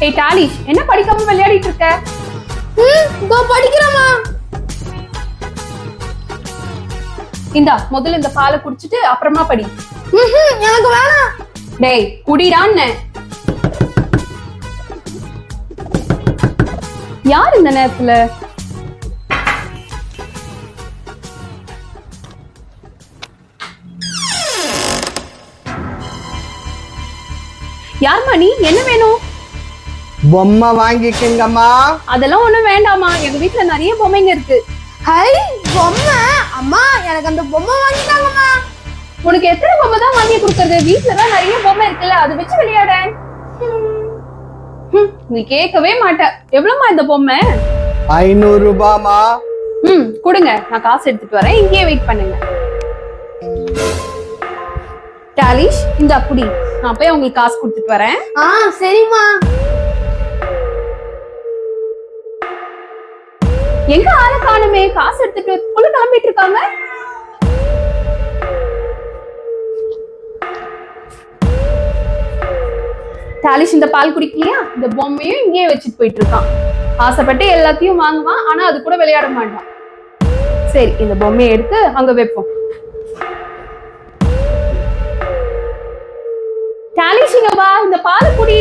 ஏய் டாலிஷ், என்ன படிக்காம விளையாடிட்டு இருக்க? இதோ படிக்கிறேம்மா. இந்தா முதல்ல இந்த பாலை குடிச்சிட்டு அப்புறமா படி. எனக்கு வேணாம். டேய் குடிடான்னு. யார் இந்த நேரத்துல? யார்மா நீ? என்ன வேணும்? பொம்மை வாங்கிக்கங்கம்மா. அதெல்லாம் ஒண்ணும் வேண்டாமா, எங்க வீட்டுல நிறைய பொம்மைங்க இருக்கு. ஹை பொம்மை? அம்மா எனக்கு அந்த பொம்மை வாங்கிட்டாங்கம்மா. உனக்கு எத்தனை பொம்மை தான் வாங்கி கொடுக்கறது? வீட்டுலதான் நிறைய பொம்மை இருக்குல்ல, அதை வச்சு விளையாட. நீ கேட்கவே மாட்ட. எவ்வளவுமா இந்த பொம்மை? 500 ரூபாமா. கொடுங்க, நான் காசு எடுத்துட்டு வரேன், இங்கேயே வெயிட் பண்ணுங்க. டாலிஷ் இந்த அப்படி நான் போய் உங்களுக்கு காசு கொடுத்துட்டு வரேன். சரிம்மா. எங்க ஆளை காணுமே? காசு எடுத்துட்டு உள்ள கிளம்பிட்டு இருக்காங்க. டாலிஷ் இந்த பால் குடிக்கலையா? இந்த பொம்மையும் இங்கேயே வச்சுட்டு போயிட்டு இருக்கான். ஆசைப்பட்டு எல்லாத்தையும் வாங்குவான், ஆனா அது கூட விளையாட மாட்டான். சரி, இந்த பொம்மையை எடுத்து அங்க வைப்போம். டாலிஷ் இங்க வா, இந்த பால் குடி.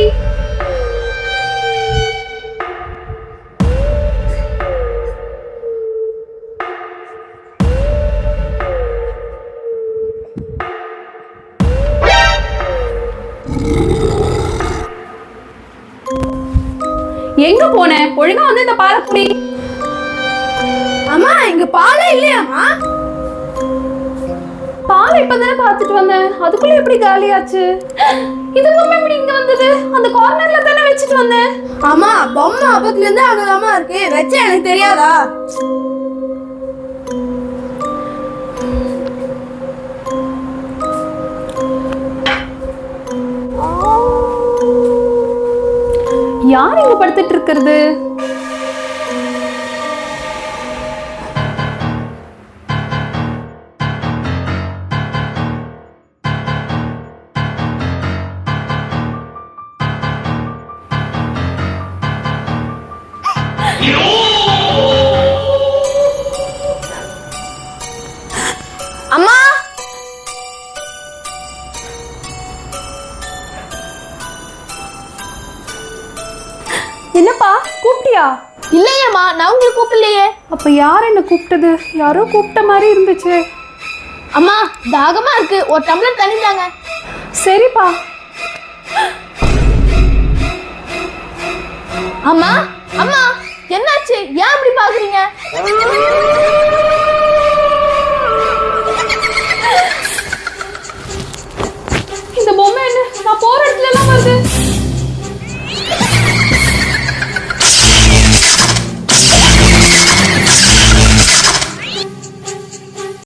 எங்க போன? ஒழுங்கா வந்து இந்த பாலை குடி. அம்மா இங்க பாலே இல்லையாம்மா? பால் இப்பதானே பாத்துட்டு வந்தேன், அதுக்குள்ள எப்படி காலியாச்சு? இது பொம்மை எப்படி இங்க வந்தது? அந்த கார்னர்ல தானே வச்சுட்டு வந்தேன். அம்மா பொம்மை அப்பத்துல இருந்து அங்கதாம்மா இருக்கு, வச்ச எனக்கு தெரியாதா? யார் இங்க படுத்துட்டு இருக்கிறது? அம்மா என்னப்பா கூப்பிட்டியா? இல்லையம்மா, நான் உங்களை கூப்பிடலையே. அப்ப யார் என்ன கூப்பிட்டது? யாரோ கூப்பிட்ட மாதிரி இருந்துச்சு. அம்மா தாகமா இருக்கு, ஒரு டம்ளர் தண்ணி தாங்க. சரிப்பா. அம்மா அம்மா என்னாச்சு? ஏன் அப்படி பாக்குறீங்க?